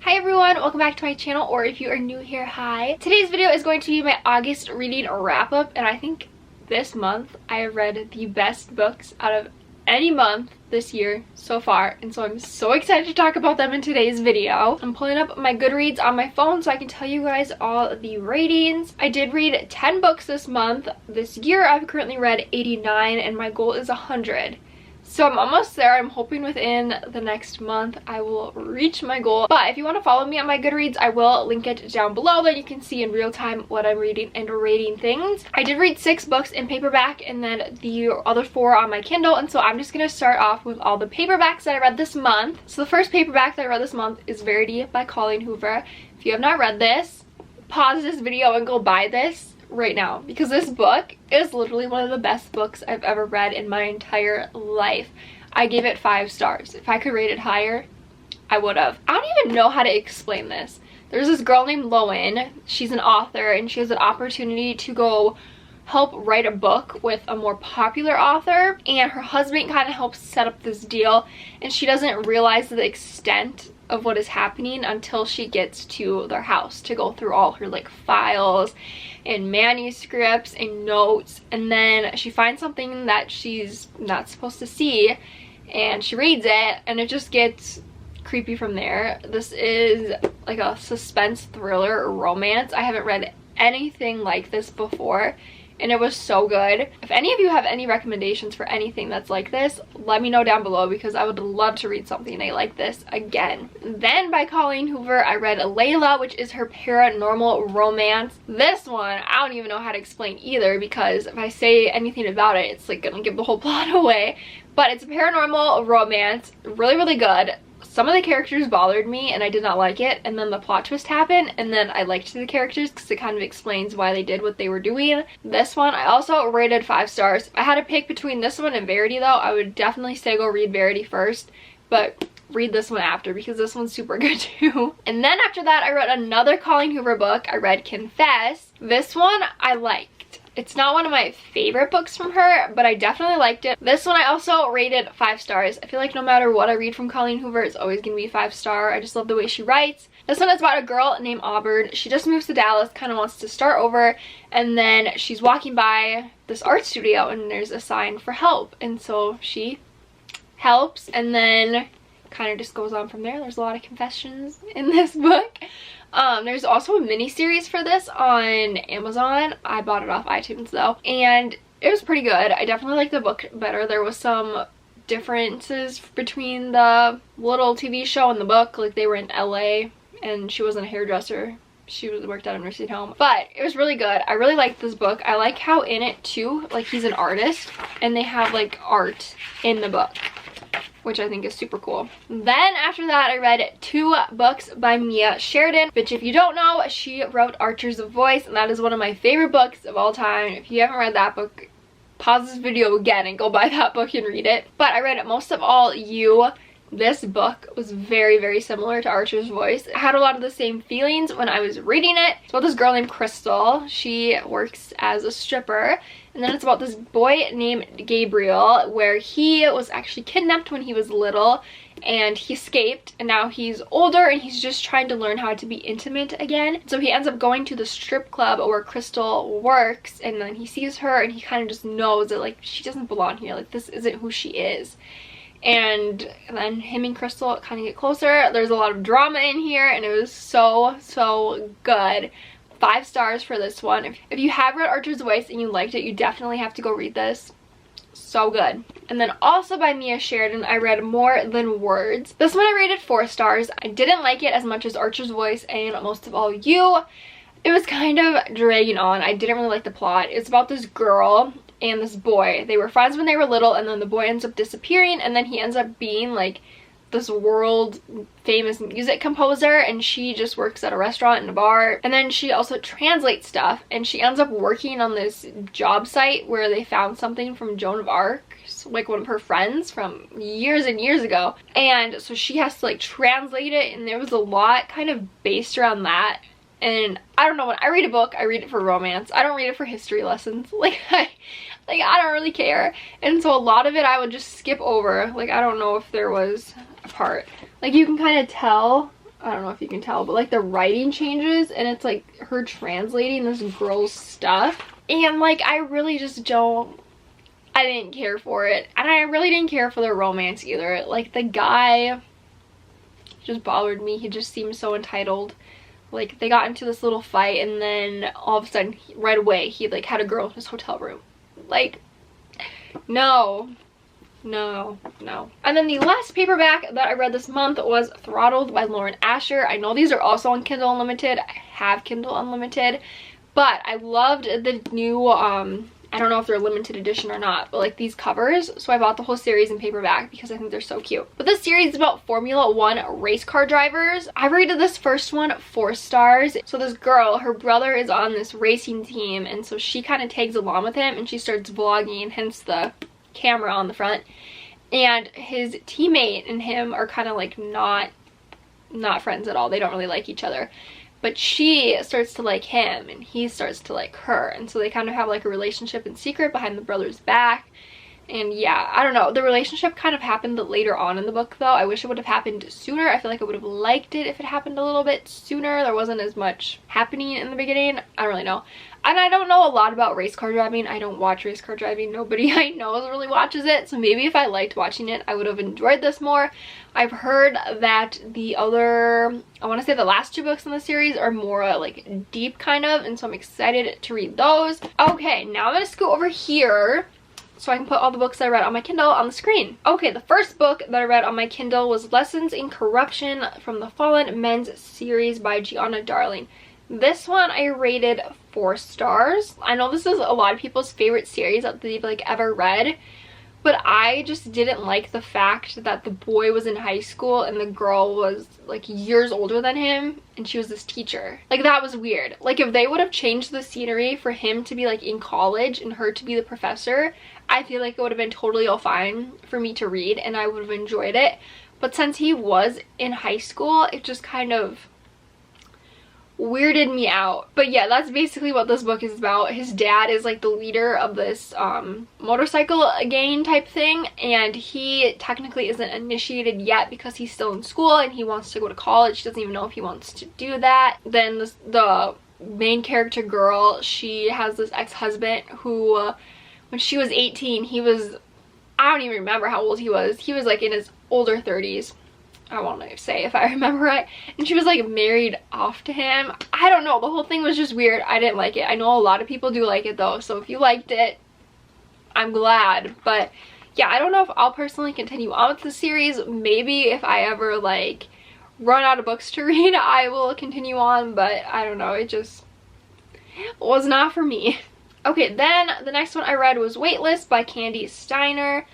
Hi everyone, welcome back to my channel, or if you are new here, hi. Today's video is going to be my August reading wrap-up, and I think this month I have read the best books out of any month this year so far, and so I'm so excited to talk about them in today's video. I'm pulling up my Goodreads on my phone so I can tell you guys all the ratings. I did read 10 books this month. This year I've currently read 89 and my goal is 100. So I'm almost there. I'm hoping within the next month I will reach my goal. But if you want to follow me on my Goodreads, I will link it down below. Then you can see in real time what I'm reading and rating things. I did read 6 books in paperback and then the other 4 on my Kindle. And so I'm just going to start off with all the paperbacks that I read this month. So the first paperback that I read this month is Verity by Colleen Hoover. If you have not read this, pause this video and go buy this right now, because this book is literally one of the best books I've ever read in my entire life. I gave it 5 stars. If I could rate it higher, I would have. I don't even know how to explain this. There's this girl named Lowen. She's an author and she has an opportunity to go help write a book with a more popular author, and her husband kind of helps set up this deal, and she doesn't realize the extent of what is happening until she gets to their house to go through all her like files and manuscripts and notes, and then she finds something that she's not supposed to see and she reads it and it just gets creepy from there. This is like a suspense thriller romance. I haven't read anything like this before and it was so good. If any of you have any recommendations for anything that's like this, let me know down below, because I would love to read something like this again. Then by Colleen Hoover, I read Layla, which is her paranormal romance. This one, I don't even know how to explain either, because if I say anything about it, it's like gonna give the whole plot away. But it's a paranormal romance, really, really good. Some of the characters bothered me and I did not like it, and then the plot twist happened and then I liked the characters because it kind of explains why they did what they were doing. This one I also rated 5 stars. If I had to pick between this one and Verity though, I would definitely say go read Verity first, but read this one after because this one's super good too. And then after that I read another Colleen Hoover book. I read Confess. This one I liked. It's not one of my favorite books from her, but I definitely liked it. This one I also rated 5 stars. I feel like no matter what I read from Colleen Hoover, it's always gonna be 5 star. I just love the way she writes. This one is about a girl named Auburn. She just moves to Dallas, kind of wants to start over, and then she's walking by this art studio and there's a sign for help, and so she helps, and then kind of just goes on from there. There's a lot of confessions in this book. There's also a mini series for this on Amazon. I bought it off iTunes though, and it was pretty good. I definitely liked the book better. There was some differences between the little TV show and the book. Like, they were in LA and she wasn't a hairdresser. She worked at a nursing home, but it was really good. I really liked this book. I like how in it too, like, he's an artist and they have like art in the book, which I think is super cool. Then after that I read 2 books by Mia Sheridan, which, if you don't know, she wrote Archer's Voice, and that is one of my favorite books of all time. If you haven't read that book, pause this video again and go buy that book and read it. But I read Most of All You. This book was very, very similar to Archer's Voice. I had a lot of the same feelings when I was reading it. It's about this girl named Crystal. She works as a stripper. And then it's about this boy named Gabriel, where he was actually kidnapped when he was little and he escaped, and now he's older and he's just trying to learn how to be intimate again. So he ends up going to the strip club where Crystal works, and then he sees her and he kind of just knows that, like, she doesn't belong here. Like, this isn't who she is. And then him and Crystal kind of get closer. There's a lot of drama in here and it was so good. 5 stars for this one. If you have read Archer's Voice and you liked it, you definitely have to go read this. So good. And then also by Mia Sheridan, I read More Than Words. This one I rated 4 stars. I didn't like it as much as Archer's Voice and Most of All You. It was kind of dragging on. I didn't really like the plot. It's about this girl and this boy. They were friends when they were little, and then the boy ends up disappearing, and then he ends up being like this world famous music composer, and she just works at a restaurant and a bar, and then she also translates stuff, and she ends up working on this job site where they found something from Joan of Arc, like one of her friends from years and years ago, and so she has to like translate it, and there was a lot kind of based around that. And I don't know, when I read a book, I read it for romance. I don't read it for history lessons. I don't really care. And so a lot of it I would just skip over. Like, I don't know if there was a part. Like, you can kind of tell I don't know if you can tell, but like the writing changes and it's like her translating this girl's stuff. And like I really just I didn't care for it. And I really didn't care for the romance either. Like the guy just bothered me. He just seemed so entitled. Like they got into this little fight and then all of a sudden right away he like had a girl in his hotel room. Like no. And then the last paperback that I read this month was Throttled by Lauren Asher. I know these are also on Kindle Unlimited. I have Kindle Unlimited, but I loved the new I don't know if they're limited edition or not, but like these covers, so I bought the whole series in paperback because I think they're so cute. But this series is about Formula 1 race car drivers. I rated this first one 4 stars. So this girl, her brother is on this racing team, and so she kind of tags along with him and she starts vlogging, hence the camera on the front. And his teammate and him are kind of like not friends at all. They don't really like each other, but she starts to like him and he starts to like her, and so they kind of have like a relationship in secret behind the brother's back. And yeah, I don't know, the relationship kind of happened later on in the book though. I wish it would have happened sooner. I feel like I would have liked it if it happened a little bit sooner. There wasn't as much happening in the beginning. I don't really know. And I don't know a lot about race car driving. I don't watch race car driving. Nobody I know really watches it. So maybe if I liked watching it, I would have enjoyed this more. I've heard that the other, I want to say the last 2 books in the series are more like deep kind of. And so I'm excited to read those. Okay, now I'm going to scoot over here so I can put all the books that I read on my Kindle on the screen. Okay, the first book that I read on my Kindle was Lessons in Corruption from the Fallen Men's series by Gianna Darling. This one I rated 4 stars. I know this is a lot of people's favorite series that they've like ever read, but I just didn't like the fact that the boy was in high school and the girl was like years older than him and she was this teacher. Like that was weird. Like if they would have changed the scenery for him to be like in college and her to be the professor, I feel like it would have been totally all fine for me to read and I would have enjoyed it. But since he was in high school, it just kind of weirded me out. But yeah, that's basically what this book is about. His dad is like the leader of this motorcycle gang type thing, and he technically isn't initiated yet because he's still in school and he wants to go to college. He doesn't even know if he wants to do that. Then the main character girl, she has this ex-husband who when she was 18, he was, I don't even remember how old he was. He was like in his older 30s. I won't say if I remember right. And she was like married off to him. I don't know. The whole thing was just weird. I didn't like it. I know a lot of people do like it though. So if you liked it, I'm glad. But yeah, I don't know if I'll personally continue on with the series. Maybe if I ever like run out of books to read, I will continue on. But I don't know. It just was not for me. Okay, then the next one I read was Waitlist by Candy Steiner.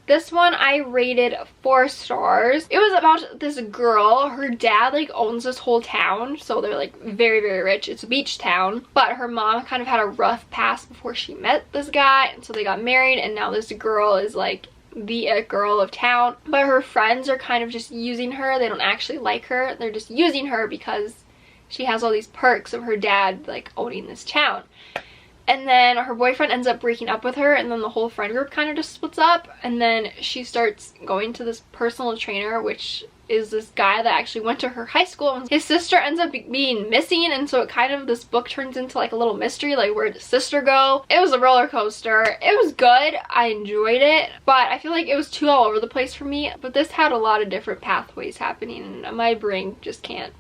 This one I rated 4 stars. It was about this girl. Her dad like owns this whole town, so they're like very, very rich. It's a beach town, but her mom kind of had a rough past before she met this guy, and so they got married, and now this girl is like the it girl of town. But her friends are kind of just using her. They don't actually like her. They're just using her because she has all these perks of her dad like owning this town. And then her boyfriend ends up breaking up with her, and then the whole friend group kind of just splits up, and then she starts going to this personal trainer, which is this guy that actually went to her high school, and his sister ends up being missing, and so it kind of, this book turns into like a little mystery, like where did his sister go? It was a roller coaster. It was good. I enjoyed it, but I feel like it was too all over the place for me. But this had a lot of different pathways happening, and my brain just can't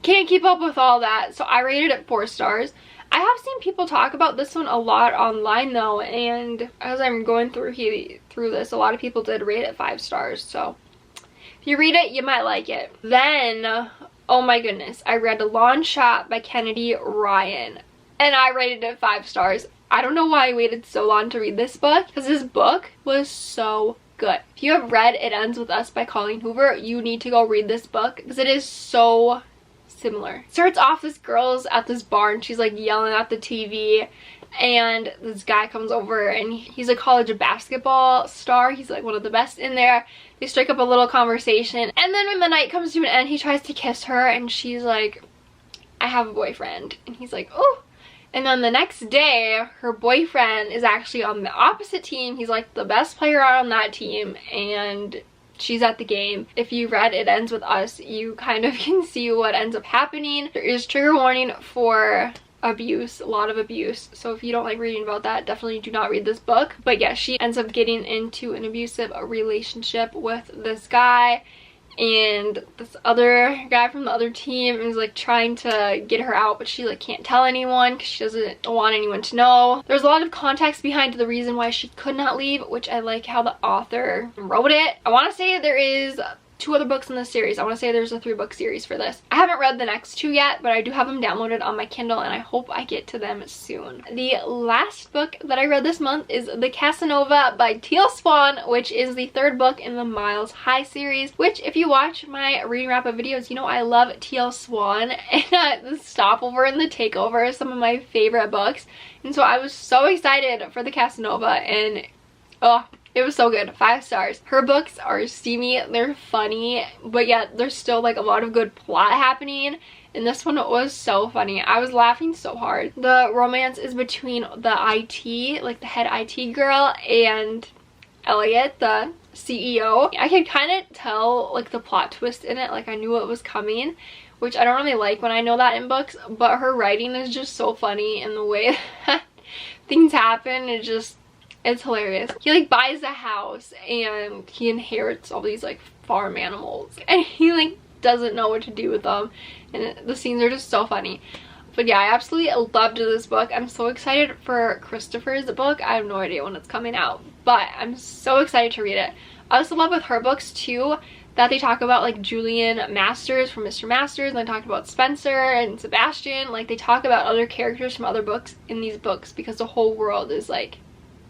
keep up with all that, so I rated it 4 stars. I have seen people talk about this one a lot online though, and as I'm going through this, a lot of people did rate it 5 stars, so if you read it, you might like it. Then, oh my goodness, I read Lawn Shot by Kennedy Ryan, and I rated it 5 stars. I don't know why I waited so long to read this book, because this book was so good. If you have read It Ends With Us by Colleen Hoover, you need to go read this book, because it is so similar. It starts off, this girl's at this bar and she's like yelling at the TV, and this guy comes over and he's a college basketball star. He's like one of the best in there. They strike up a little conversation, and then when the night comes to an end, he tries to kiss her and she's like, I have a boyfriend, and he's like, oh. And then the next day, her boyfriend is actually on the opposite team. He's like the best player on that team, and she's at the game. If you read It Ends With Us, you kind of can see what ends up happening. There is trigger warning for abuse, a lot of abuse, so if you don't like reading about that, definitely do not read this book. But yeah, she ends up getting into an abusive relationship with this guy, and this other guy from the other team is like trying to get her out, but she like can't tell anyone because she doesn't want anyone to know. There's a lot of context behind the reason why she could not leave, which I like how the author wrote it. I want to say there is 2 other books in this series. I want to say there's a 3-book series for this. I haven't read the next 2 yet, but I do have them downloaded on my Kindle, and I hope I get to them soon. The last book that I read this month is The Casanova by Teal Swan, which is the 3rd book in the Miles High series, which if you watch my reading wrap-up videos, you know I love Teal Swan, and The Stopover and The Takeover are some of my favorite books, and so I was so excited for The Casanova, and oh, it was so good. 5 stars. Her books are steamy, they're funny, but yet there's still like a lot of good plot happening. And this one was so funny. I was laughing so hard. The romance is between the IT, like the head IT girl, and Elliot, the CEO. I could kind of tell like the plot twist in it, like I knew it was coming, which I don't really like when I know that in books, but her writing is just so funny, and the way that things happen is just, it's hilarious. He like buys a house and he inherits all these like farm animals, and he like doesn't know what to do with them, and the scenes are just so funny. But yeah, I absolutely loved this book. I'm so excited for Christopher's book. I have no idea when it's coming out, but I'm so excited to read it. I also love with her books too that they talk about like Julian Masters from Mr. Masters, and they talked about Spencer and Sebastian. Like they talk about other characters from other books in these books, because the whole world is like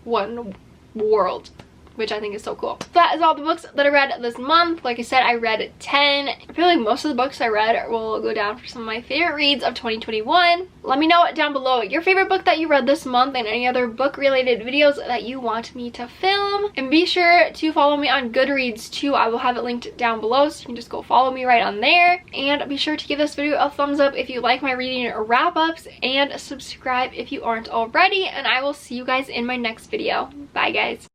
one world, which I think is so cool. That is all the books that I read this month. Like I said, I read 10. I feel like most of the books I read will go down for some of my favorite reads of 2021. Let me know down below your favorite book that you read this month, and any other book related videos that you want me to film. And be sure to follow me on Goodreads too. I will have it linked down below, so you can just go follow me right on there. And be sure to give this video a thumbs up if you like my reading wrap-ups, and subscribe if you aren't already. And I will see you guys in my next video. Bye guys.